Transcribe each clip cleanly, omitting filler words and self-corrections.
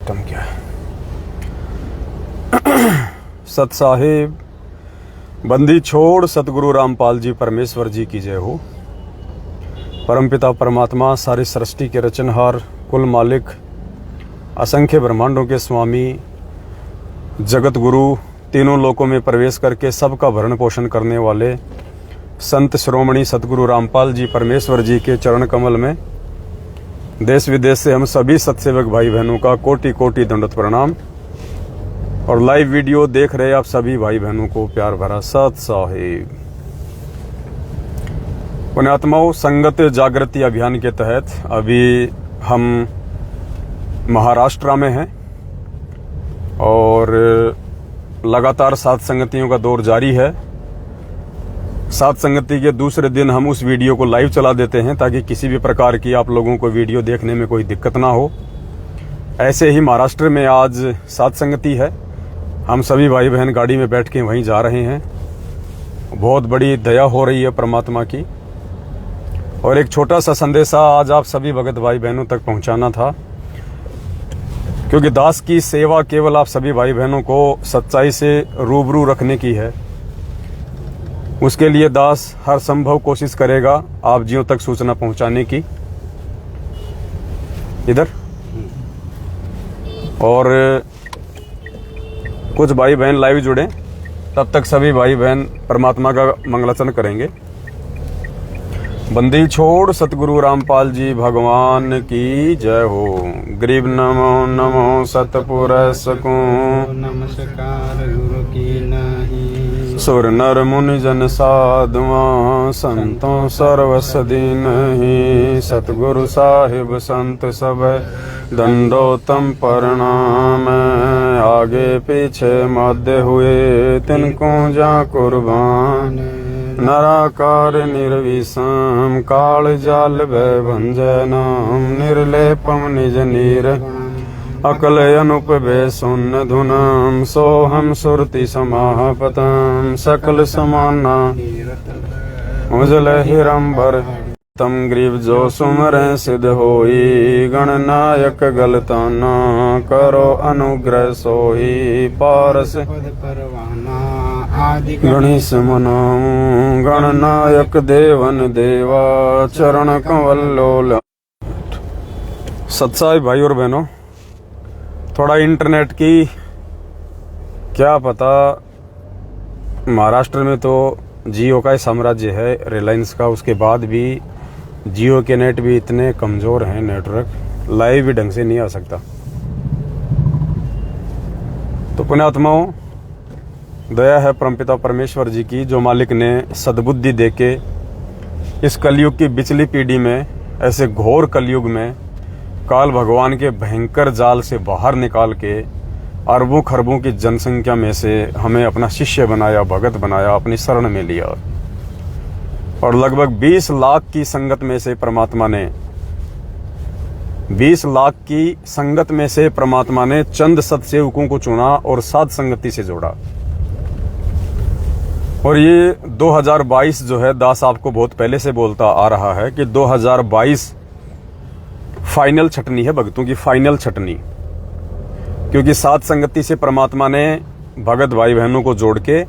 तुम क्या है सत साहिब बंदी छोड़ सतगुरु रामपाल जी परमेश्वर जी की जय हो। परमपिता परमात्मा सारी सृष्टि के रचनहार कुल मालिक असंख्य ब्रह्मांडों के स्वामी जगत गुरु तीनों लोकों में प्रवेश करके सबका भरण पोषण करने वाले संत श्रोमणी सतगुरु रामपाल जी परमेश्वर जी के चरण कमल में देश विदेश से हम सभी सत्सेवक भाई बहनों का कोटि कोटि दंडवत प्रणाम और लाइव वीडियो देख रहे आप सभी भाई बहनों को प्यार भरा सत साहिब। पुण्यात्माओं, संगत जागृति अभियान के तहत अभी हम महाराष्ट्र में हैं और लगातार सात संगतियों का दौर जारी है। सात संगति के दूसरे दिन हम उस वीडियो को लाइव चला देते हैं ताकि किसी भी प्रकार की आप लोगों को वीडियो देखने में कोई दिक्कत ना हो। ऐसे ही महाराष्ट्र में आज सात संगति है। हम सभी भाई बहन गाड़ी में बैठ के वहीं जा रहे हैं। बहुत बड़ी दया हो रही है परमात्मा की। और एक छोटा सा संदेशा आज आप सभी भगत भाई बहनों तक पहुंचाना था, क्योंकि दास की सेवा केवल आप सभी भाई बहनों को सच्चाई से रूबरू रखने की है। उसके लिए दास हर संभव कोशिश करेगा आप जियों तक सूचना पहुंचाने की। इधर और कुछ भाई बहन लाइव जुड़े, तब तक सभी भाई बहन परमात्मा का मंगलाचरण करेंगे। बंदी छोड़ सतगुरु रामपाल जी भगवान की जय हो। गरीब नमो नमो सतपुरुष को नमस्कार गुरु की नहीं। सुर नर मुनि जन साधुआ संतों सर्वस दीन ही। सतगुरु साहिब संत सब दंडोतम प्रणाम। आगे पीछे मध्य हुए तिनको जा कुर्बान। नराकार निर्विषम काल जाल भय भंजय नाम। निर्लेपम निज नीर अकल अनुपवे सुन्न धुनम। सोहम सुरति समापतम सकल समाना उजल हिरंबर। तम ग्रीव जो सुमर सिद्ध होई। गणनायक गलताना करो अनुग्रह सोई। पारस गणेश मनाऊं गणनायक देवन देवा। चरण कंवल्लोल। सत्साई भाई और बहनों, थोड़ा इंटरनेट की क्या पता, महाराष्ट्र में तो जियो का ही साम्राज्य है, रिलायंस का। उसके बाद भी जियो के नेट भी इतने कमज़ोर हैं, नेटवर्क लाइव भी ढंग से नहीं आ सकता। तो पुण्यात्माओं, दया है परमपिता परमेश्वर जी की, जो मालिक ने सद्बुद्धि देके इस कलयुग की बिचली पीढ़ी में, ऐसे घोर कलयुग में काल भगवान के भयंकर जाल से बाहर निकाल के अरबों खरबों की जनसंख्या में से हमें अपना शिष्य बनाया, भगत बनाया, अपनी शरण में लिया। और लगभग 20 लाख की संगत में से परमात्मा ने 20 लाख की संगत में से परमात्मा ने चंद सत्सेवकों को चुना और सात संगति से जोड़ा। और ये 2022 जो है, दास आपको बहुत पहले से बोलता आ रहा है कि 2022 फाइनल छटनी है, भक्तों की फाइनल छटनी। क्योंकि सात संगति से परमात्मा ने भगत भाई बहनों को जोड़ के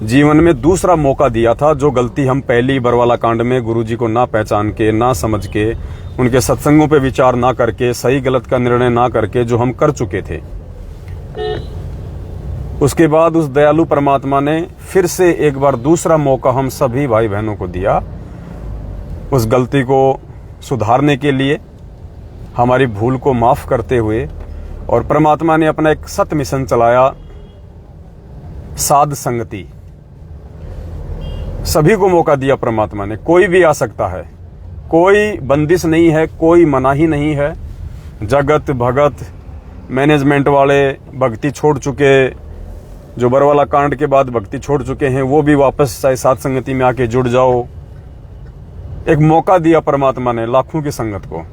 जीवन में दूसरा मौका दिया था। जो गलती हम पहली बरवाला कांड में गुरुजी को ना पहचान के, ना समझ के, उनके सत्संगों पे विचार ना करके, सही गलत का निर्णय ना करके जो हम कर चुके थे, उसके बाद उस दयालु परमात्मा ने फिर से एक बार दूसरा मौका हम सभी भाई बहनों को दिया, उस गलती को सुधारने के लिए, हमारी भूल को माफ करते हुए। और परमात्मा ने अपना एक सत मिशन चलाया, साध संगति। सभी को मौका दिया परमात्मा ने। कोई भी आ सकता है, कोई बंदिश नहीं है, कोई मनाही नहीं है। जगत भगत मैनेजमेंट वाले भक्ति छोड़ चुके, जो बरवाला कांड के बाद भक्ति छोड़ चुके हैं, वो भी वापस चाहे सात संगति में आके जुड़ जाओ। एक मौका दिया परमात्मा ने लाखों की संगत को,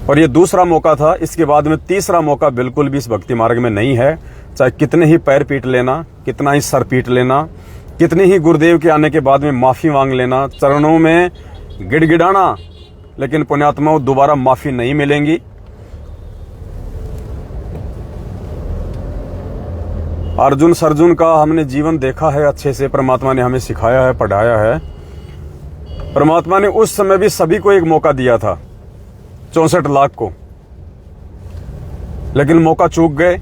और ये दूसरा मौका था। इसके बाद में तीसरा मौका बिल्कुल भी इस भक्ति मार्ग में नहीं है। चाहे कितने ही पैर पीट लेना, कितना ही सर पीट लेना, कितने ही गुरुदेव के आने के बाद में माफी मांग लेना, चरणों में गिड़गिड़ाना, लेकिन पुण्यात्माओं दोबारा माफी नहीं मिलेंगी। अर्जुन सर्जुन का हमने जीवन देखा है अच्छे से, परमात्मा ने हमें सिखाया है, पढ़ाया है। परमात्मा ने उस समय भी सभी को एक मौका दिया था, 64 लाख को, लेकिन मौका चूक गए।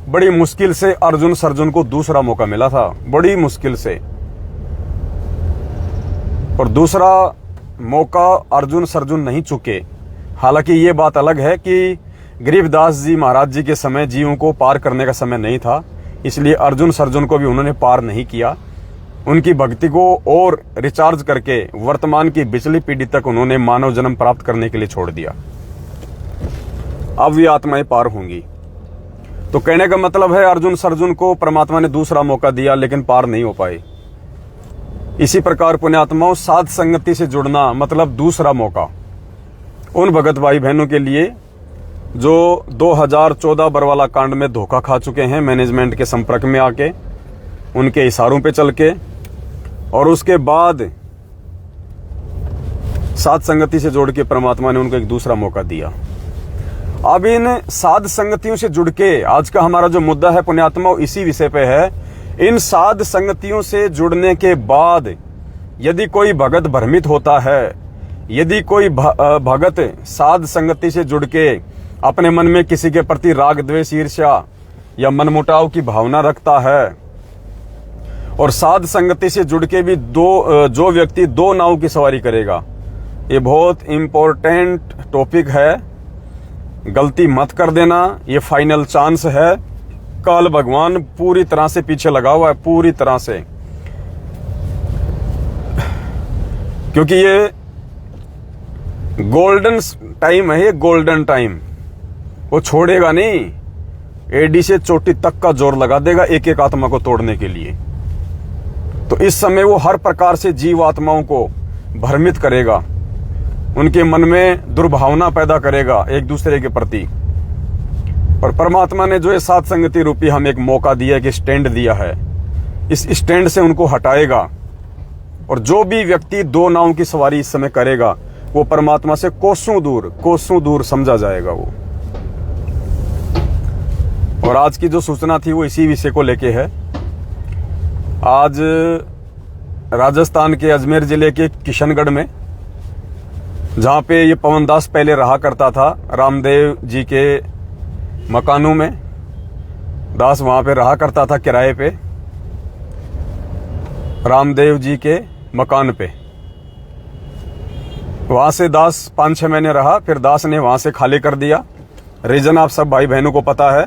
बड़ी मुश्किल से अर्जुन सर्जुन को दूसरा मौका मिला था, बड़ी मुश्किल से। और दूसरा मौका अर्जुन सर्जुन नहीं चुके। हालांकि ये बात अलग है कि गरीबदास जी महाराज जी के समय जीवों को पार करने का समय नहीं था, इसलिए अर्जुन सर्जुन को भी उन्होंने पार नहीं किया। उनकी भक्ति को और रिचार्ज करके वर्तमान की पिछली पीढ़ी तक उन्होंने मानव जन्म प्राप्त करने के लिए छोड़ दिया। अब ये आत्माएं पार होंगी। तो कहने का मतलब है अर्जुन सर्जुन को परमात्मा ने दूसरा मौका दिया, लेकिन पार नहीं हो पाए। इसी प्रकार पुण्यात्माओं, साध संगति से जुड़ना मतलब दूसरा मौका उन भगत भाई बहनों के लिए जो 2014 बरवाला कांड में धोखा खा चुके हैं, मैनेजमेंट के संपर्क में आके, उनके इशारों पे चल के, और उसके बाद साध संगति से जोड़ के परमात्मा ने उनको एक दूसरा मौका दिया। अब इन साध संगतियों से जुड़ के आज का हमारा जो मुद्दा है पुण्यात्माओं, इसी विषय पे है। इन साध संगतियों से जुड़ने के बाद यदि कोई भगत भ्रमित होता है, यदि कोई भगत साध संगति से जुड़ के अपने मन में किसी के प्रति राग द्वेष ईर्ष्या या मनमुटाव की भावना रखता है, और साध संगति से जुड़ के भी जो व्यक्ति दो नाव की सवारी करेगा, ये बहुत इंपॉर्टेंट टॉपिक है, गलती मत कर देना, ये फाइनल चांस है। काल भगवान पूरी तरह से पीछे लगा हुआ है, पूरी तरह से, क्योंकि ये गोल्डन टाइम है, ये गोल्डन टाइम। वो छोड़ेगा नहीं, एडी से चोटी तक का जोर लगा देगा एक एक आत्मा को तोड़ने के लिए। तो इस समय वो हर प्रकार से जीव आत्माओं को भ्रमित करेगा, उनके मन में दुर्भावना पैदा करेगा एक दूसरे के प्रति। और परमात्मा ने जो ये साध संगति रूपी हम एक मौका दिया, कि स्टैंड दिया है, इस स्टैंड से उनको हटाएगा। और जो भी व्यक्ति दो नाव की सवारी इस समय करेगा, वो परमात्मा से कोसों दूर समझा जाएगा वो। और आज की जो सूचना थी वो इसी विषय को लेके है। आज राजस्थान के अजमेर जिले के किशनगढ़ में, जहां पे ये पवन दास पहले रहा करता था, रामदेव जी के मकानों में दास वहां पे रहा करता था किराए पे, रामदेव जी के मकान पे। वहां से दास 5-6 महीने रहा, फिर दास ने वहां से खाली कर दिया। रीजन आप सब भाई बहनों को पता है,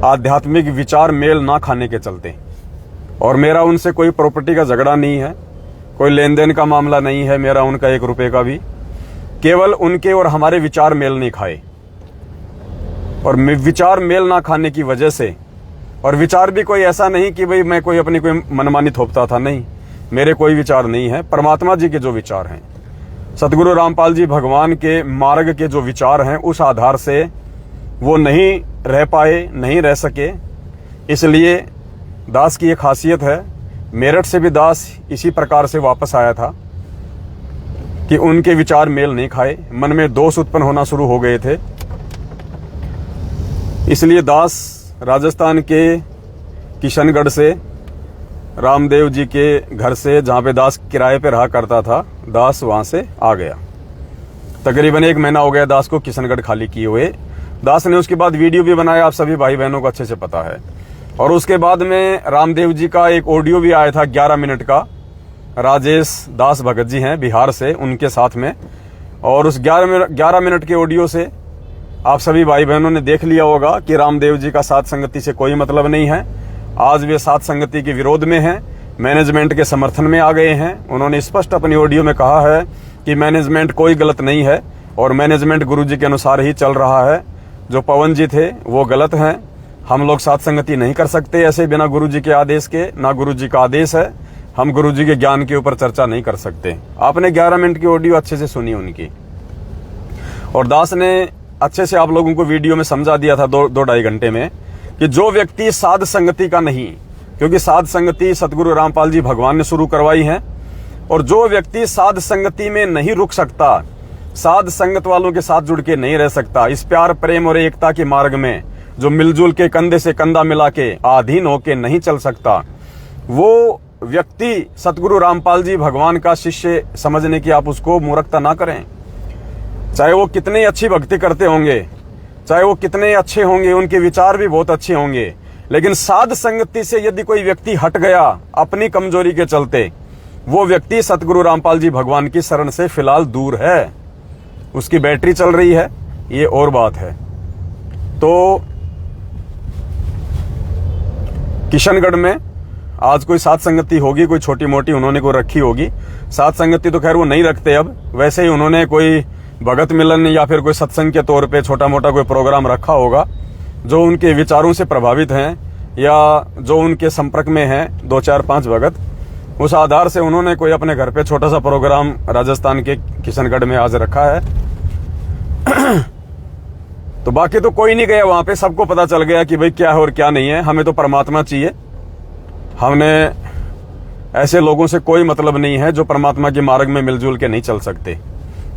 आध्यात्मिक विचार मेल ना खाने के चलते। और मेरा उनसे कोई प्रॉपर्टी का झगड़ा नहीं है, कोई लेन देन का मामला नहीं है मेरा उनका 1 रुपए का भी। केवल उनके और हमारे विचार मेल नहीं खाए, और विचार मेल ना खाने की वजह से, और विचार भी कोई ऐसा नहीं कि भाई मैं कोई अपनी कोई मनमानी थोपता था, नहीं, मेरे कोई विचार नहीं है। परमात्मा जी के जो विचार हैं, सतगुरु रामपाल जी भगवान के मार्ग के जो विचार हैं, उस आधार से वो नहीं रह पाए, नहीं रह सके। इसलिए दास की एक खासियत है, मेरठ से भी दास इसी प्रकार से वापस आया था कि उनके विचार मेल नहीं खाए, मन में दोष उत्पन्न होना शुरू हो गए थे। इसलिए दास राजस्थान के किशनगढ़ से, रामदेव जी के घर से, जहां पे दास किराए पे रहा करता था, दास वहां से आ गया। तकरीबन 1 महीना हो गया दास को किशनगढ़ खाली किए हुए। दास ने उसके बाद वीडियो भी बनाया, आप सभी भाई बहनों को अच्छे से पता है। और उसके बाद में रामदेव जी का एक ऑडियो भी आया था 11 मिनट का, राजेश दास भगत जी हैं बिहार से, उनके साथ में। और उस 11 मिनट के ऑडियो से आप सभी भाई बहनों ने देख लिया होगा कि रामदेव जी का साध संगति से कोई मतलब नहीं है। आज वे साध संगति के विरोध में हैं, मैनेजमेंट के समर्थन में आ गए हैं। उन्होंने स्पष्ट अपनी ऑडियो में कहा है कि मैनेजमेंट कोई गलत नहीं है, और मैनेजमेंट गुरुजी के अनुसार ही चल रहा है। जो पवन जी थे वो गलत हैं, हम लोग साध संगति नहीं कर सकते ऐसे बिना गुरुजी के आदेश के, ना गुरुजी का आदेश है, हम गुरुजी के ज्ञान के ऊपर चर्चा नहीं कर सकते। आपने 11 मिनट की ऑडियो अच्छे से सुनी उनकी, और दास ने अच्छे से आप लोगों को वीडियो में समझा दिया था 2-2.5 घंटे में, कि जो व्यक्ति साध संगति का नहीं, क्योंकि साध संगति सतगुरु रामपाल जी भगवान ने शुरू करवाई है, और जो व्यक्ति साध संगति में नहीं रुक सकता, साध संगत वालों के साथ जुड़ के नहीं रह सकता, इस प्यार प्रेम और एकता के मार्ग में जो मिलजुल के कंधे से कंधा मिला के अधीन होके नहीं चल सकता, वो व्यक्ति सतगुरु रामपाल जी भगवान का शिष्य समझने की आप उसको मूर्खता ना करें। चाहे वो कितनी अच्छी भक्ति करते होंगे, चाहे वो कितने अच्छे होंगे, उनके विचार भी बहुत अच्छे होंगे, लेकिन साध संगति से यदि कोई व्यक्ति हट गया अपनी कमजोरी के चलते, वो व्यक्ति सतगुरु रामपाल जी भगवान की शरण से फिलहाल दूर है। उसकी बैटरी चल रही है, ये और बात है। तो किशनगढ़ में आज कोई साध संगति होगी, कोई छोटी मोटी उन्होंने कोई रखी होगी। साध संगति तो खैर वो नहीं रखते अब, वैसे ही उन्होंने कोई भगत मिलन या फिर कोई सत्संग के तौर पे छोटा मोटा कोई प्रोग्राम रखा होगा। जो उनके विचारों से प्रभावित हैं या जो उनके संपर्क में हैं 2 4 5 भगत, उस आधार से उन्होंने कोई अपने घर पे छोटा सा प्रोग्राम राजस्थान के किशनगढ़ में आज रखा है। तो बाकी तो कोई नहीं गया वहां पे, सबको पता चल गया कि भाई क्या है और क्या नहीं है। हमें तो परमात्मा चाहिए, हमने ऐसे लोगों से कोई मतलब नहीं है जो परमात्मा के मार्ग में मिलजुल के नहीं चल सकते,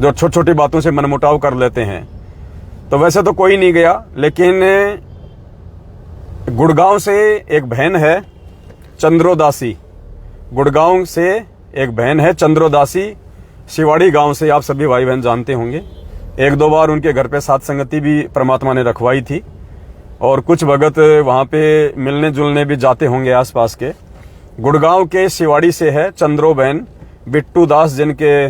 जो छोटी छोटी बातों से मनमुटाव कर लेते हैं। तो वैसे तो कोई नहीं गया, लेकिन गुड़गांव से एक बहन है चंद्रोदासी, गुड़गांव से एक बहन है चंद्रोदासी, शिवाड़ी गांव से आप सभी भाई बहन जानते होंगे। 1-2 बार उनके घर पे साध संगति भी परमात्मा ने रखवाई थी और कुछ भगत वहां पे मिलने जुलने भी जाते होंगे आसपास के। गुड़गांव के शिवाड़ी से है चंद्रो बहन, बिट्टू दास जिनके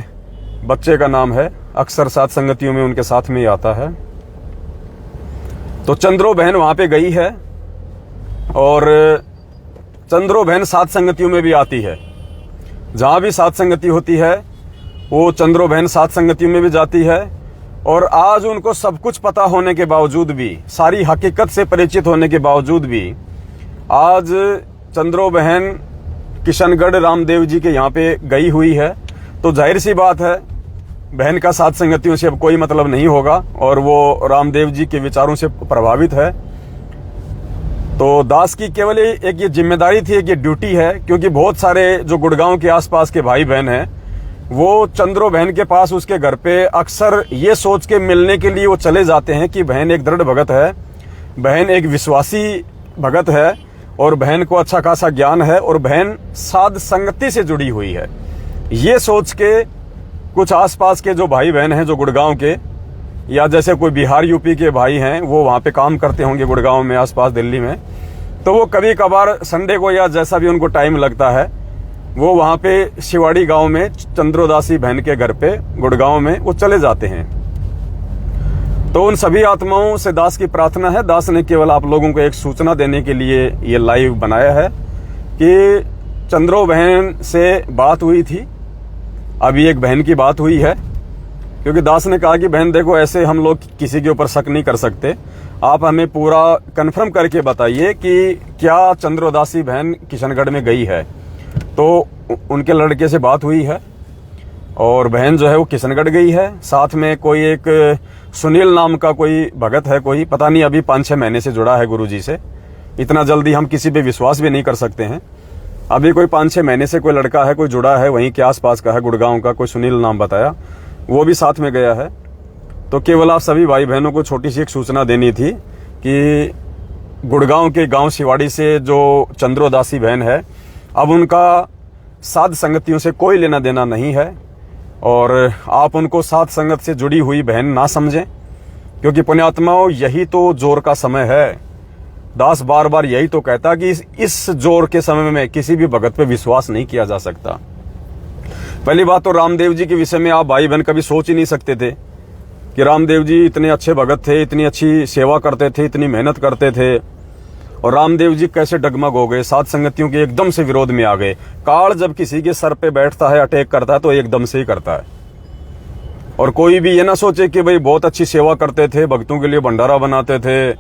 बच्चे का नाम है, अक्सर साध संगतियों में उनके साथ में ही आता है। तो चंद्रो बहन वहां पे गई है और चंद्रो बहन साध संगतियों में भी आती है। जहां भी साध संगति होती है वो चंद्रो बहन साध संगतियों में भी जाती है। और आज उनको सब कुछ पता होने के बावजूद भी, सारी हकीकत से परिचित होने के बावजूद भी, आज चंद्रो बहन किशनगढ़ रामदेव जी के यहाँ पे गई हुई है। तो जाहिर सी बात है बहन का साध संगतियों से अब कोई मतलब नहीं होगा और वो रामदेव जी के विचारों से प्रभावित है। तो दास की केवल एक ये जिम्मेदारी थी, एक ये ड्यूटी है, क्योंकि बहुत सारे जो गुड़गांव के आसपास के भाई बहन हैं वो चंद्रो बहन के पास, उसके घर पे अक्सर ये सोच के मिलने के लिए वो चले जाते हैं कि बहन एक दृढ़ भगत है, बहन एक विश्वासी भगत है और बहन को अच्छा खासा ज्ञान है और बहन साध संगति से जुड़ी हुई है। ये सोच के कुछ आसपास के जो भाई बहन हैं जो गुड़गांव के, या जैसे कोई बिहार यूपी के भाई हैं वो वहाँ पे काम करते होंगे गुड़गांव में आसपास दिल्ली में, तो वो कभी कभार संडे को या जैसा भी उनको टाइम लगता है वो वहाँ पे शिवाड़ी गांव में चंद्रोदासी बहन के घर पे गुड़गांव में वो चले जाते हैं। तो उन सभी आत्माओं से दास की प्रार्थना है, दास ने केवल आप लोगों को एक सूचना देने के लिए ये लाइव बनाया है कि चंद्रो बहन से बात हुई थी, अभी एक बहन की बात हुई है, क्योंकि दास ने कहा कि बहन देखो ऐसे हम लोग किसी के ऊपर शक नहीं कर सकते, आप हमें पूरा कंफर्म करके बताइए कि क्या चंद्रोदासी बहन किशनगढ़ में गई है। तो उनके लड़के से बात हुई है और बहन जो है वो किशनगढ़ गई है। साथ में कोई एक सुनील नाम का कोई भगत है, कोई पता नहीं, अभी 5-6 महीने से जुड़ा है गुरुजी से। इतना जल्दी हम किसी पे विश्वास भी नहीं कर सकते हैं। अभी कोई 5-6 महीने से कोई लड़का है, कोई जुड़ा है, वहीं के आसपास का है, गुड़गांव का, कोई सुनील नाम बताया, वो भी साथ में गया है। तो केवल आप सभी भाई बहनों को छोटी सी एक सूचना देनी थी कि गुड़गांव के गांव शिवाड़ी से जो चंद्रोदासी बहन है, अब उनका साध संगतियों से कोई लेना देना नहीं है और आप उनको साध संगत से जुड़ी हुई बहन ना समझें, क्योंकि पुण्यात्माओं यही तो जोर का समय है। दास बार बार यही तो कहता कि इस जोर के समय में किसी भी भगत पे विश्वास नहीं किया जा सकता। पहली बात तो रामदेव जी के विषय में आप भाई बहन कभी सोच ही नहीं सकते थे कि रामदेव जी इतने अच्छे भगत थे, इतनी अच्छी सेवा करते थे, इतनी मेहनत करते थे, और रामदेव जी कैसे डगमग हो गए, साध संगतियों के एकदम से विरोध में आ गए। काल जब किसी के सर पे बैठता है, अटैक करता है, तो एकदम से ही करता है। और कोई भी ये ना सोचे कि भाई बहुत अच्छी सेवा करते थे, भक्तों के लिए भंडारा बनाते थे,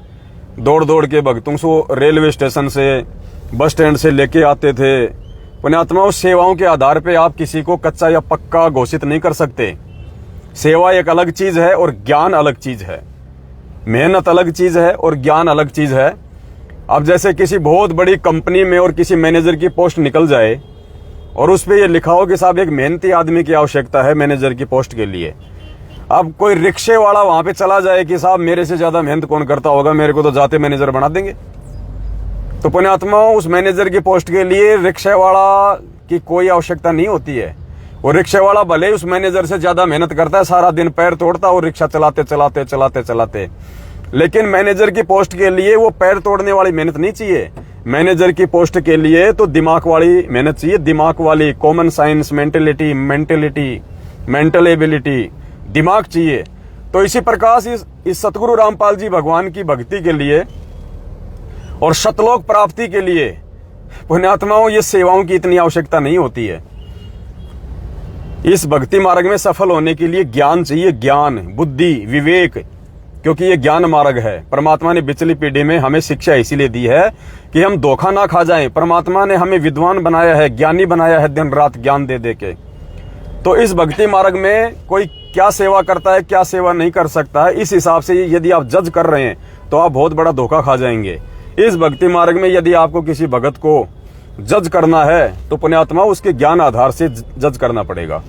दौड़ दौड़ के भक्तों को रेलवे स्टेशन से, बस स्टैंड से लेके आते थे। पुण्यात्माओं, सेवाओं के आधार पे आप किसी को कच्चा या पक्का घोषित नहीं कर सकते। सेवा एक अलग चीज है और ज्ञान अलग चीज है, मेहनत अलग चीज है और ज्ञान अलग चीज है। अब जैसे किसी बहुत बड़ी कंपनी में और किसी मैनेजर की पोस्ट निकल जाए और उस पे ये लिखा हो कि साहब एक मेहनती आदमी की आवश्यकता है मैनेजर की पोस्ट के लिए, अब कोई रिक्शे वाला वहां पे चला जाए कि साहब मेरे से ज्यादा मेहनत कौन करता होगा, मेरे को तो जाते मैनेजर बना देंगे। तो पुण्यात्माओं, उस मैनेजर की पोस्ट के लिए रिक्शे वाला की कोई आवश्यकता नहीं होती है। वो रिक्शे वाला भले उस मैनेजर से ज्यादा मेहनत करता है, सारा दिन पैर तोड़ता है और रिक्शा चलाते चलाते चलाते चलाते, लेकिन मैनेजर की पोस्ट के लिए वो पैर तोड़ने वाली मेहनत नहीं चाहिए। मैनेजर की पोस्ट के लिए तो दिमाग वाली मेहनत चाहिए, दिमाग वाली, कॉमन साइंस, मेंटल एबिलिटी, दिमाग चाहिए। तो इसी प्रकार इस सतगुरु रामपाल जी भगवान की भक्ति के लिए और शतलोक प्राप्ति के लिए पुण्यात्माओं ये सेवाओं की इतनी आवश्यकता नहीं होती है। इस भक्ति मार्ग में सफल होने के लिए ज्ञान चाहिए, ज्ञान, बुद्धि, विवेक, क्योंकि ये ज्ञान मार्ग है। परमात्मा ने पिछली पीढ़ी में हमें शिक्षा इसीलिए दी है कि हम धोखा ना खा जाएं। परमात्मा ने हमें विद्वान बनाया है, ज्ञानी बनाया है, दिन रात ज्ञान दे दे के। तो इस भक्ति मार्ग में कोई क्या सेवा करता है, क्या सेवा नहीं कर सकता है, इस हिसाब से यदि आप जज कर रहे हैं तो आप बहुत बड़ा धोखा खा जाएंगे। इस भक्ति मार्ग में यदि आपको किसी भगत को जज करना है तो पुण्यात्मा उसके ज्ञान आधार से जज करना पड़ेगा।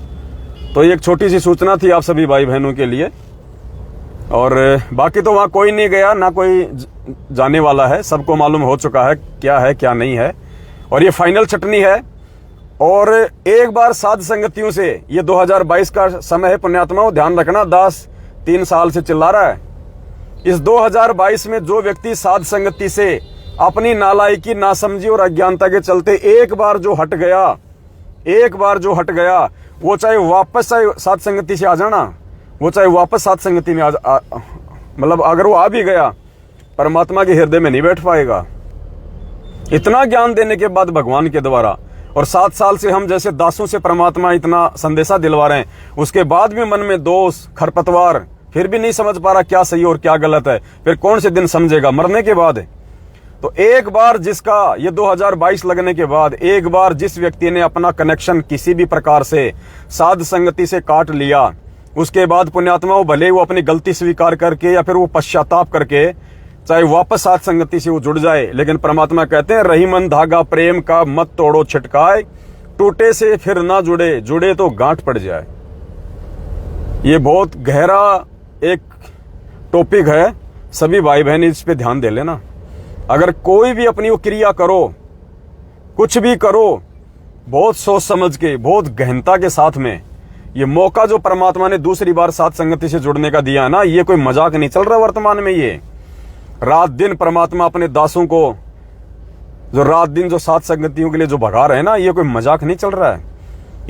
तो ये एक छोटी सी सूचना थी आप सभी भाई बहनों के लिए। और बाकी तो वहां कोई नहीं गया, ना कोई जाने वाला है, सबको मालूम हो चुका है क्या नहीं है, और ये फाइनल छटनी है। और एक बार साध संगतियों से, ये 2022 का समय है पुण्यात्माओं, ध्यान रखना, दास 3 साल से चिल्ला रहा है। इस 2022 में जो व्यक्ति साध संगति से अपनी नालायकी, नासमझी और अज्ञानता के चलते एक बार जो हट गया, वो चाहे वापस साध संगति से आ जाना, वो चाहे वापस साध संगति में मतलब अगर वो आ भी गया, परमात्मा के हृदय में नहीं बैठ पाएगा। इतना ज्ञान देने के बाद भगवान के द्वारा, और 7 साल से हम जैसे दासों से परमात्मा इतना संदेशा दिलवा रहे हैं, उसके बाद भी मन में दोष, खरपतवार, फिर भी नहीं समझ पा रहा क्या सही और क्या गलत है। फिर कौन से दिन समझेगा? मरने के बाद। तो एक बार जिसका ये 2022 लगने के बाद एक बार जिस व्यक्ति ने अपना कनेक्शन किसी भी प्रकार से साध संगति से काट लिया, उसके बाद पुण्यात्माओं भले वो अपनी गलती स्वीकार करके या फिर वो पश्चाताप करके चाहे वापस साध संगति से वो जुड़ जाए, लेकिन परमात्मा कहते हैं रहीमन धागा प्रेम का मत तोड़ो छिटकाए, टूटे से फिर ना जुड़े, जुड़े तो गांठ पड़ जाए। ये बहुत गहरा एक टॉपिक है, सभी भाई बहन इस पे ध्यान दे लेना। अगर कोई भी अपनी वो क्रिया करो, कुछ भी करो, बहुत सोच समझ के, बहुत गहनता के साथ में। ये मौका जो परमात्मा ने दूसरी बार साध संगति से जुड़ने का दिया ना, ये कोई मजाक नहीं चल रहा वर्तमान में। ये रात दिन परमात्मा अपने दासों को जो रात दिन जो साध संगतियों के लिए जो भगा रहे हैं ना, ये कोई मजाक नहीं चल रहा है।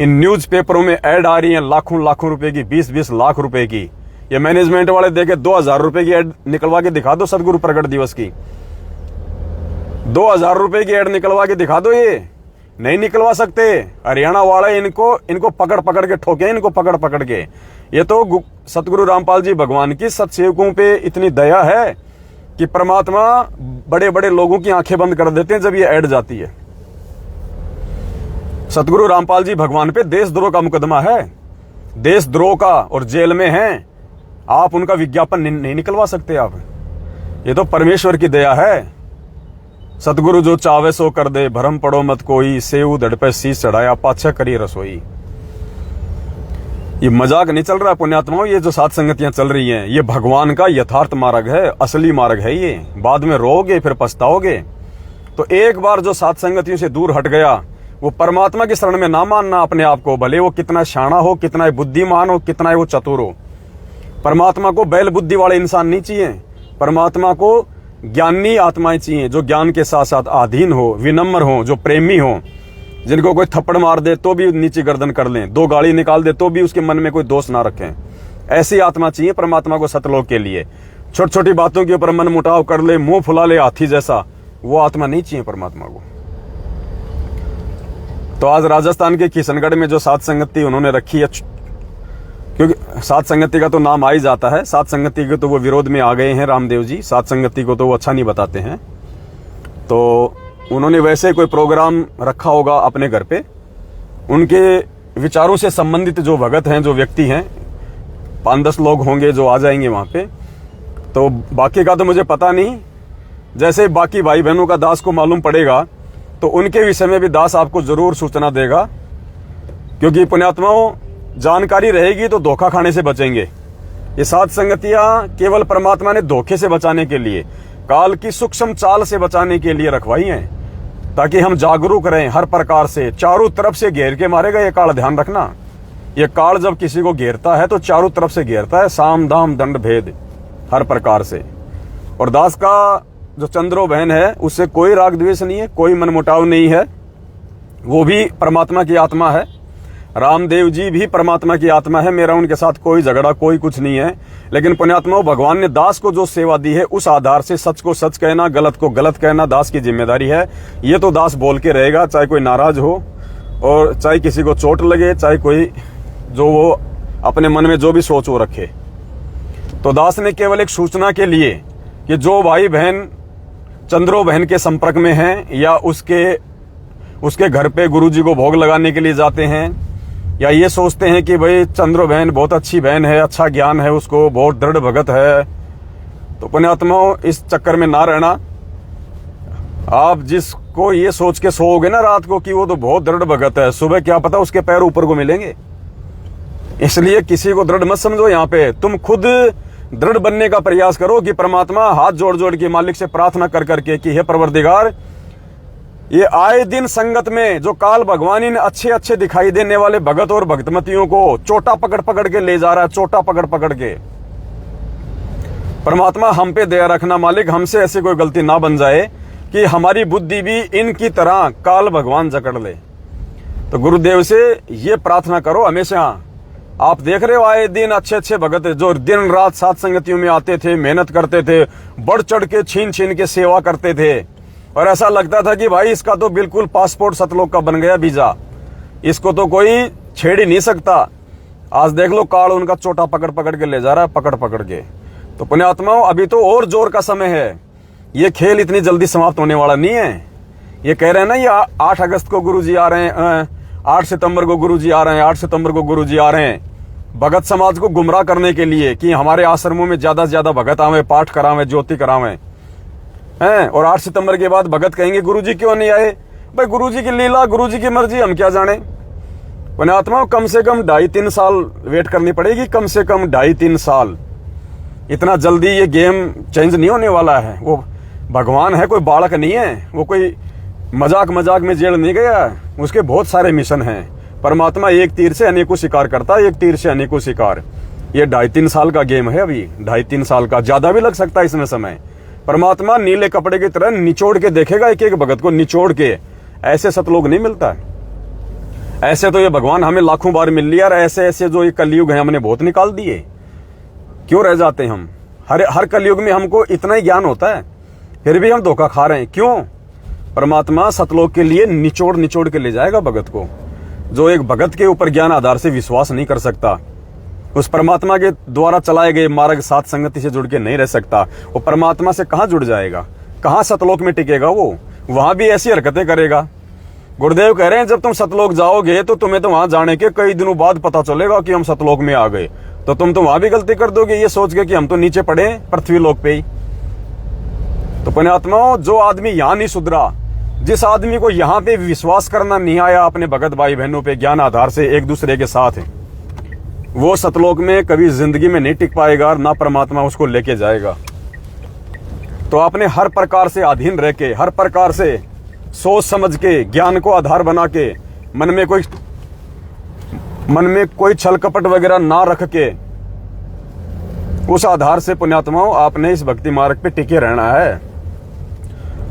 इन न्यूज पेपरों में ऐड आ रही है लाखों रुपए की, 20 लाख रुपए की। ये मैनेजमेंट वाले देके 2000 रुपए की ऐड निकलवा के दिखा दो, सदगुरु प्रकट दिवस की 2000 रुपए की ऐड निकलवा के दिखा दो। ये नहीं निकलवा सकते, हरियाणा वाले इनको पकड़ के ठोके, इनको पकड़ के। ये तो सतगुरु रामपाल जी भगवान की सत्सेवकों पे इतनी दया है कि परमात्मा बड़े बड़े लोगों की आंखें बंद कर देते हैं जब ये ऐड जाती है। सतगुरु रामपाल जी भगवान पे देशद्रोह का मुकदमा है, देशद्रोह का, और जेल में हैं। आप उनका विज्ञापन नहीं निकलवा सकते आप। ये तो परमेश्वर की दया है। सतगुरु जो चावे सो कर दे, भरम पड़ो मत कोई, सेऊ धड़ पे शीश चढ़ाया, पाछा करी रसोई। ये मजाक नहीं चल रहा पुण्यात्माओं। ये जो साध संगतियां चल रही हैं, ये भगवान का यथार्थ मार्ग है, असली मार्ग है। ये बाद में रोगे फिर पछताओगे। तो एक बार जो साध संगतियों से दूर हट गया, वो परमात्मा की शरण में ना मानना अपने आप को, भले वो कितना शाना हो, कितना बुद्धिमान हो, कितना वो चतुर हो। परमात्मा को बैल बुद्धि वाले इंसान नहीं चाहिए। परमात्मा को ज्ञानी आत्माएं चाहिए, जो ज्ञान के साथ साथ आधीन हो, विनम्र हो, जो प्रेमी हो, जिनको कोई थप्पड़ मार दे तो भी नीचे गर्दन कर लें, 2 गाली निकाल दे तो भी उसके मन में कोई दोष ना रखें। ऐसी आत्मा चाहिए परमात्मा को सतलोक के लिए। छोटी छोटी बातों के ऊपर मन मुटाव कर ले, मुंह फुला ले हाथी जैसा, वो आत्मा नहीं चाहिए परमात्मा को। तो आज राजस्थान के किशनगढ़ में जो साध संगति उन्होंने रखी है, क्योंकि साध संगति का तो नाम आ ही जाता है, साध संगति के तो वो विरोध में आ गए हैं रामदेव जी, साध संगति को तो वो अच्छा नहीं बताते हैं। तो उन्होंने वैसे कोई प्रोग्राम रखा होगा अपने घर पे, उनके विचारों से संबंधित जो भगत हैं, जो व्यक्ति हैं, 5-10 लोग होंगे जो आ जाएंगे वहां पे। तो बाकी का तो मुझे पता नहीं, जैसे बाकी भाई बहनों का दास को मालूम पड़ेगा तो उनके विषय में भी दास आपको जरूर सूचना देगा। क्योंकि पुण्यात्माओं, जानकारी रहेगी तो धोखा खाने से बचेंगे। ये सात संगतियां केवल परमात्मा ने धोखे से बचाने के लिए, काल की सूक्ष्म चाल से बचाने के लिए रखवाई हैं, ताकि हम जागरूक रहें हर प्रकार से। चारों तरफ से घेर के मारेगा ये काल, ध्यान रखना। ये काल जब किसी को घेरता है तो चारों तरफ से घेरता है, साम दाम दंड भेद हर प्रकार से। और दास का जो चंद्रो बहन है उससे कोई राग द्वेष नहीं है, कोई मनमुटाव नहीं है। वो भी परमात्मा की आत्मा है, रामदेव जी भी परमात्मा की आत्मा है। मेरा उनके साथ कोई झगड़ा, कोई कुछ नहीं है। लेकिन पुण्यात्माओं, भगवान ने दास को जो सेवा दी है उस आधार से सच को सच कहना, गलत को गलत कहना दास की जिम्मेदारी है। ये तो दास बोल के रहेगा, चाहे कोई नाराज हो और चाहे किसी को चोट लगे, चाहे कोई जो वो अपने मन में जो भी सोच वो रखे। तो दास ने केवल एक सूचना के लिए कि जो भाई बहन चंद्रो बहन के संपर्क में हैं या उसके घर पे गुरुजी को भोग लगाने के लिए जाते हैं, या ये सोचते हैं कि भाई चंद्रो बहन बहुत अच्छी बहन है, अच्छा ज्ञान है उसको, बहुत दृढ़ भगत है, तो पुण्यात्माओं इस चक्कर में ना रहना। आप जिसको ये सोच के सोओगे ना रात को कि वो तो बहुत दृढ़ भगत है, सुबह क्या पता उसके पैर ऊपर को मिलेंगे। इसलिए किसी को दृढ़ मत समझो। यहाँ पे तुम खुद दृढ़ बनने का प्रयास करो कि परमात्मा हाथ जोड़ जोड़ के मालिक से प्रार्थना कर करके कि हे परवरदिगार, ये आए दिन संगत में जो काल भगवानी ने अच्छे अच्छे दिखाई देने वाले भगत और भक्तमतियों को चोटा पकड़ पकड़ के ले जा रहा है, चोटा पकड़ पकड़ के। परमात्मा हम पे दया रखना मालिक, हमसे ऐसी कोई गलती ना बन जाए कि हमारी बुद्धि भी इनकी तरह काल भगवान जकड़ ले। तो गुरुदेव से ये प्रार्थना करो हमेशा। आप देख रहे हो आए दिन अच्छे अच्छे भगत जो दिन रात सात संगतियों में आते थे, मेहनत करते थे, बढ़ चढ़ के छीन छीन के सेवा करते थे, और ऐसा लगता था कि भाई इसका तो बिल्कुल पासपोर्ट सतलोक का बन गया वीजा, इसको तो कोई छेड़ ही नहीं सकता। आज देख लो काल उनका चोटा पकड़ पकड़ के ले जा रहा है, पकड़ पकड़ के। तो पुण्यात्माओं, अभी तो और जोर का समय है, ये खेल इतनी जल्दी समाप्त होने वाला नहीं है। ये कह रहे हैं ना, ये 8 अगस्त को गुरुजी आ रहे हैं, 8 सितंबर को गुरुजी आ रहे हैं, 8 सितंबर को गुरुजी आ रहे हैं, भगत समाज को गुमराह करने के लिए कि हमारे आश्रमों में ज्यादा से ज्यादा भगत आवे, पाठ करावे, ज्योति करावे हैं। और 8 सितंबर के बाद भगत कहेंगे गुरुजी क्यों नहीं आए? भाई गुरुजी की लीला, गुरुजी की मर्जी, हम क्या जाने। पुण्यात्माओं, कम से कम 2.5-3 साल वेट करनी पड़ेगी, कम से कम 2.5-3 साल। इतना जल्दी ये गेम चेंज नहीं होने वाला है। वो भगवान है, कोई बालक नहीं है, वो कोई मजाक मजाक में जेल नहीं गया, उसके बहुत सारे मिशन हैं। परमात्मा एक तीर से अनेकों शिकार करता है, एक तीर से अनेकों शिकार। ये 2.5-3 साल का गेम है, अभी 2.5-3 साल का, ज्यादा भी लग सकता है इसमें समय। परमात्मा नीले कपड़े की तरह निचोड़ के देखेगा, एक एक भगत को निचोड़ के। ऐसे सतलोक नहीं मिलता है। ऐसे तो ये भगवान हमें लाखों बार मिल लिया, और ऐसे ऐसे जो ये कलयुग है हमने बहुत निकाल दिए। क्यों रह जाते हैं हम? हर कलयुग में हमको इतना ही ज्ञान होता है, फिर भी हम धोखा खा रहे हैं। क्यों? परमात्मा सतलोक के लिए निचोड़ निचोड़ के ले जाएगा भगत को। जो एक भगत के ऊपर ज्ञान आधार से विश्वास नहीं कर सकता, उस परमात्मा के द्वारा चलाए गए मार्ग सात संगति से जुड़ के नहीं रह सकता, वो परमात्मा से कहां जुड़ जाएगा? कहां सतलोक में टिकेगा? वो वहां भी ऐसी हरकतें करेगा। गुरुदेव कह रहे हैं जब तुम सतलोक जाओगे तो तुम्हें तो वहां जाने के कई दिनों बाद पता चलेगा कि हम सतलोक में आ गए, तो तुम तो वहां भी गलती कर दोगे ये सोच के कि हम तो नीचे पड़े पृथ्वी लोक पे ही। तो पुण्यात्माओं, जो आदमी यहां नहीं सुधरा, जिस आदमी को यहां पे विश्वास करना नहीं आया अपने भगत भाई बहनों पे ज्ञान आधार से एक दूसरे के साथ है, वो सतलोक में कभी जिंदगी में नहीं टिक पाएगा, और ना परमात्मा उसको लेके जाएगा। तो आपने हर प्रकार से अधीन रह के, हर प्रकार से सोच समझ के, ज्ञान को आधार बना के, मन में कोई छल कपट वगैरह ना रख के, उस आधार से पुण्यात्माओं आपने इस भक्ति मार्ग पे टिके रहना है।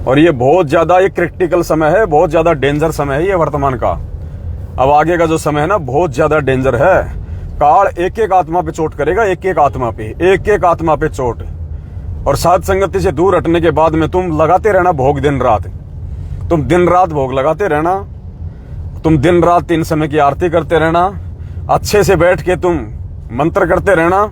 और ये बहुत ज्यादा एक क्रिटिकल समय है, बहुत ज्यादा डेंजर समय है ये वर्तमान का। अब आगे का जो समय है ना, बहुत ज्यादा डेंजर है। काल एक एक आत्मा पे चोट करेगा, एक एक आत्मा पे, एक एक आत्मा पे चोट। और साध संगति से दूर हटने के बाद में तुम लगाते रहना भोग दिन रात, तुम दिन रात भोग लगाते रहना, तुम दिन रात 3 समय की आरती करते रहना, अच्छे से बैठ के तुम मंत्र करते रहना।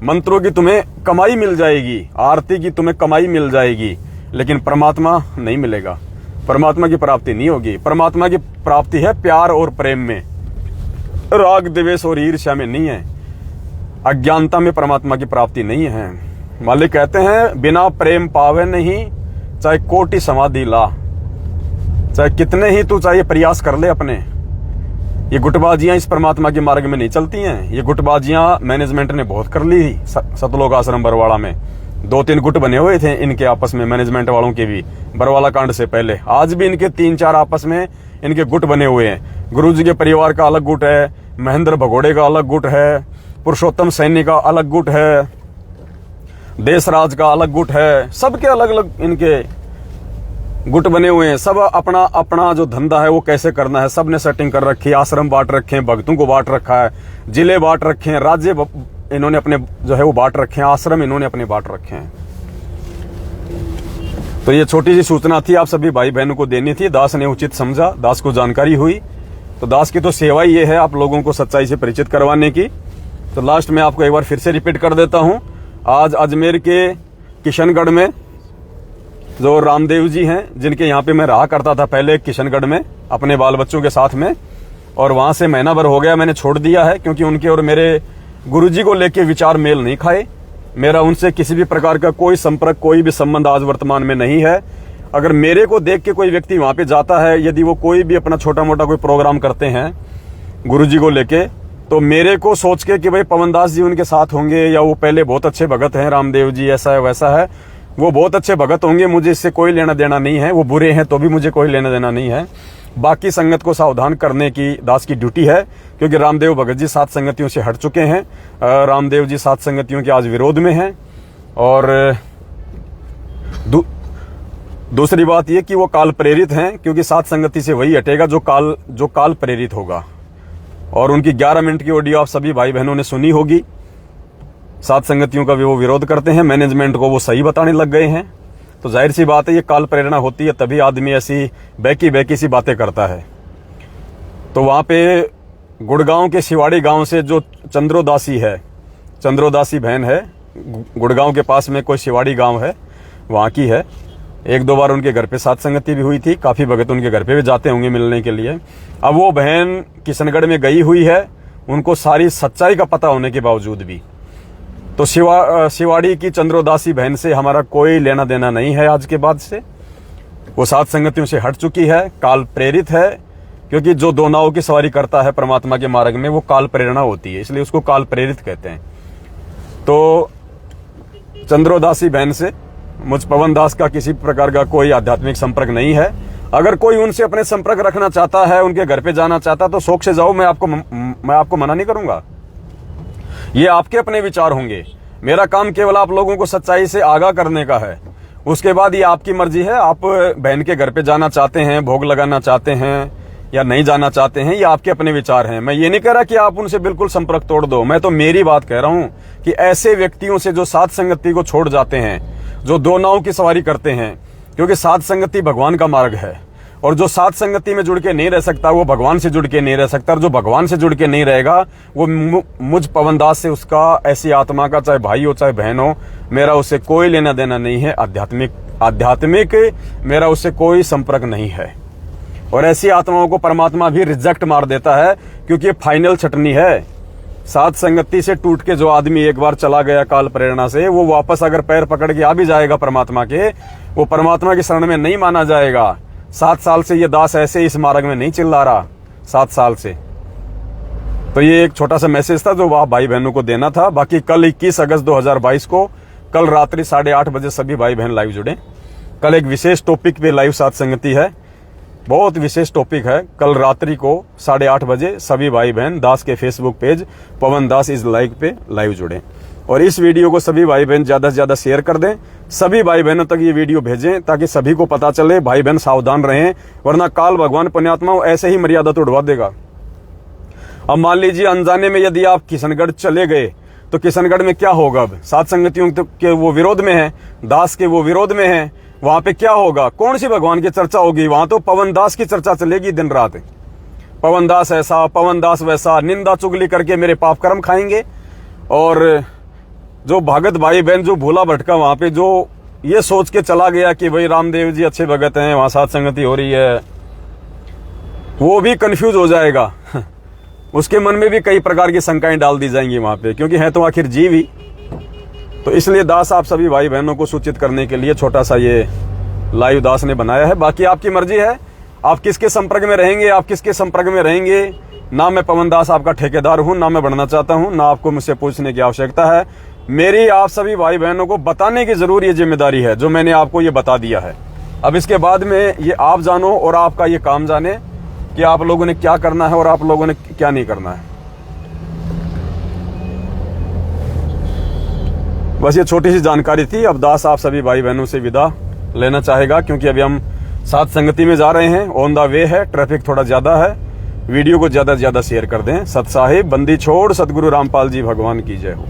मंत्रों की तुम्हें कमाई मिल जाएगी, आरती की तुम्हें कमाई मिल जाएगी, लेकिन परमात्मा नहीं मिलेगा, परमात्मा की प्राप्ति नहीं होगी। परमात्मा की प्राप्ति है प्यार और प्रेम में, राग द्वेष और ईर्ष्या में नहीं है। अज्ञानता में परमात्मा की प्राप्ति नहीं है। मालिक कहते हैं बिना प्रेम पावे नहीं, चाहे कोटि समाधि ला, चाहे कितने ही तू चाहिए प्रयास कर ले अपने, ये गुटबाजियां इस परमात्मा के मार्ग में नहीं चलती हैं। ये गुटबाजियां मैनेजमेंट ने बहुत कर ली सतलोक आश्रम बरवाड़ा में। 2-3 गुट बने हुए थे इनके आपस में, मैनेजमेंट वालों के भी, बरवाला कांड से पहले। आज भी इनके 3-4 आपस में इनके गुट बने हुए हैं। गुरुजी के परिवार का अलग गुट है, महेंद्र भगोड़े का अलग गुट है, पुरुषोत्तम सैनी का अलग गुट है, देशराज का अलग गुट है। सबके अलग अलग इनके गुट बने हुए हैं। सब अपना अपना जो धंधा है वो कैसे करना है सब ने सेटिंग कर रखी है। आश्रम बांट रखे हैं, भक्तों को बांट रखा है, जिले बांट रखे हैं, राज्य इन्होंने अपने जो है वो बांट रखे हैं, आश्रम इन्होंने अपने बांट रखे हैं। तो ये छोटी सी सूचना थी, आप सभी भाई बहनों को देनी थी। दास ने उचित समझा, दास को जानकारी हुई। तो दास की तो सेवा ही ये है आप लोगों को सच्चाई से परिचित करवाने की। तो लास्ट में आपको एक बार फिर से रिपीट कर देता हूं। आज अजमेर के किशनगढ़ में जो रामदेव जी हैं, जिनके यहाँ पे मैं रहा करता था पहले किशनगढ़ में अपने बाल बच्चों के साथ में, और वहां से महीना भर हो गया मैंने छोड़ दिया है, क्योंकि उनके और मेरे गुरुजी को लेके विचार मेल नहीं खाए। मेरा उनसे किसी भी प्रकार का कोई संपर्क, कोई भी संबंध आज वर्तमान में नहीं है। अगर मेरे को देख के कोई व्यक्ति वहां पे जाता है, यदि वो कोई भी अपना छोटा मोटा कोई प्रोग्राम करते हैं गुरुजी को लेके, तो मेरे को सोच के कि भाई पवन दास जी उनके साथ होंगे, या वो पहले बहुत अच्छे भगत हैं, रामदेव जी ऐसा है वैसा है, वो बहुत अच्छे भगत होंगे, मुझे इससे कोई लेना देना नहीं है। वो बुरे हैं तो भी मुझे कोई लेना देना नहीं है। बाकी संगत को सावधान करने की दास की ड्यूटी है, क्योंकि रामदेव भगत जी सात संगतियों से हट चुके हैं। रामदेव जी सात संगतियों के आज विरोध में हैं। और दूसरी बात यह कि वो काल प्रेरित हैं, क्योंकि सात संगति से वही हटेगा जो काल प्रेरित होगा। और उनकी 11 मिनट की ऑडियो आप सभी भाई बहनों ने सुनी होगी। सात संगतियों का भी वो विरोध करते हैं, मैनेजमेंट को वो सही बताने लग गए हैं। तो जाहिर सी बात है ये काल प्रेरणा होती है, तभी आदमी ऐसी बैकी सी बातें करता है। तो वहां पे गुड़गांव के शिवाड़ी गांव से जो चंद्रोदासी है, चंद्रोदासी बहन है, गुड़गांव के पास में कोई शिवाड़ी गांव है, वहां की है। 1-2 बार उनके घर पे सात संगति भी हुई थी, काफी भगत उनके घर पे भी जाते होंगे मिलने के लिए। अब वो बहन किशनगढ़ में गई हुई है, उनको सारी सच्चाई का पता होने के बावजूद भी। तो शिवाड़ी की चंद्रोदासी बहन से हमारा कोई लेना देना नहीं है आज के बाद से। वो सात संगतियों से हट चुकी है, काल प्रेरित है, क्योंकि जो दो नावों की सवारी करता है परमात्मा के मार्ग में वो काल प्रेरणा होती है, इसलिए उसको काल प्रेरित कहते हैं। तो चंद्रोदासी बहन से मुझ पवन दास का किसी प्रकार का कोई आध्यात्मिक संपर्क नहीं है। अगर कोई उनसे अपने संपर्क रखना चाहता है, उनके घर पे जाना चाहता है, तो शौक से जाओ, मैं आपको मना नहीं करूंगा। ये आपके अपने विचार होंगे। मेरा काम केवल आप लोगों को सच्चाई से आगाह करने का है। उसके बाद ये आपकी मर्जी है, आप बहन के घर पे जाना चाहते हैं, भोग लगाना चाहते हैं या नहीं जाना चाहते हैं, ये आपके अपने विचार हैं। मैं ये नहीं कह रहा कि आप उनसे बिल्कुल संपर्क तोड़ दो। मैं तो मेरी बात कह रहा हूं कि ऐसे व्यक्तियों से जो सात संगति को छोड़ जाते हैं, जो दो नाव की सवारी करते हैं, क्योंकि सात संगति भगवान का मार्ग है, और जो सात संगति में जुड़ के नहीं रह सकता वो भगवान से जुड़ के नहीं रह सकता, और जो भगवान से जुड़ के नहीं रहेगा वो मुझ पवन दास से, उसका ऐसी आत्मा का, चाहे भाई हो चाहे बहन हो, मेरा उससे कोई लेना देना नहीं है। आध्यात्मिक मेरा उससे कोई संपर्क नहीं है। और ऐसी आत्माओं को परमात्मा भी रिजेक्ट मार देता है, क्योंकि ये फाइनल छटनी है। सात संगति से टूट के जो आदमी एक बार चला गया काल प्रेरणा से, वो वापस अगर पैर पकड़ के आ भी जाएगा परमात्मा के, वो परमात्मा की शरण में नहीं माना जाएगा। 7 साल से ये दास ऐसे इस मार्ग में नहीं चिल्ला रहा, 7 साल से। तो ये एक छोटा सा मैसेज था जो आप भाई बहनों को देना था। बाकी कल 21 अगस्त 2022 को, कल रात्रि 8:30 बजे सभी भाई बहन लाइव जुड़े। कल एक विशेष टॉपिक पे लाइव सात संगति है, बहुत विशेष टॉपिक है। कल रात्रि को 8:30 बजे सभी भाई बहन दास के Facebook page Pawan Das is live पे लाइव जुड़े। और इस वीडियो को सभी भाई बहन ज्यादा से ज्यादा शेयर कर दें, सभी भाई बहनों तक ये वीडियो भेजें, ताकि सभी को पता चले। भाई बहन सावधान रहें, वरना काल भगवान पुण्यात्मा ऐसे ही मर्यादा तो उड़वा देगा। अब मान लीजिए अनजाने में यदि आप किशनगढ़ चले गए, तो किशनगढ़ में क्या होगा? अब सात संगतियों के वो विरोध में है, दास के वो विरोध में है, वहां पे क्या होगा? कौन सी भगवान की चर्चा होगी? वहां तो पवन दास की चर्चा चलेगी दिन रात। पवन दास ऐसा, पवन दास वैसा, निंदा चुगली करके मेरे पाप कर्म खाएंगे। और जो भगत भाई बहन जो भूला भटका वहां पे, जो ये सोच के चला गया कि भाई रामदेव जी अच्छे भगत हैं, वहां सात संगति हो रही है, वो भी कंफ्यूज हो जाएगा। उसके मन में भी कई प्रकार की शंकाएं डाल दी जाएंगी वहां पे, क्योंकि है तो आखिर जीव ही। तो इसलिए दास आप सभी भाई बहनों को सूचित करने के लिए छोटा सा ये लाइव दास ने बनाया है। बाकी आपकी मर्जी है, आप किसके संपर्क में रहेंगे, आप किसके संपर्क में रहेंगे, ना मैं पवन दास आपका ठेकेदार हूं, ना मैं बनना चाहता हूं, ना आपको मुझसे पूछने की आवश्यकता है। मेरी आप सभी भाई बहनों को बताने की जरूर ये जिम्मेदारी है जो मैंने आपको ये बता दिया है। अब इसके बाद में ये आप जानो और आपका ये काम जाने कि आप लोगों ने क्या करना है और आप लोगों ने क्या नहीं करना है। बस ये छोटी सी जानकारी थी। अब दास आप सभी भाई बहनों से विदा लेना चाहेगा, क्योंकि अभी हम साथ संगति में जा रहे हैं, ऑन द वे है, ट्रैफिक थोड़ा ज्यादा है। वीडियो को ज्यादा से ज्यादा शेयर कर दें। सत साहिब बंदी छोड़ सतगुरु रामपाल जी भगवान की जय हो।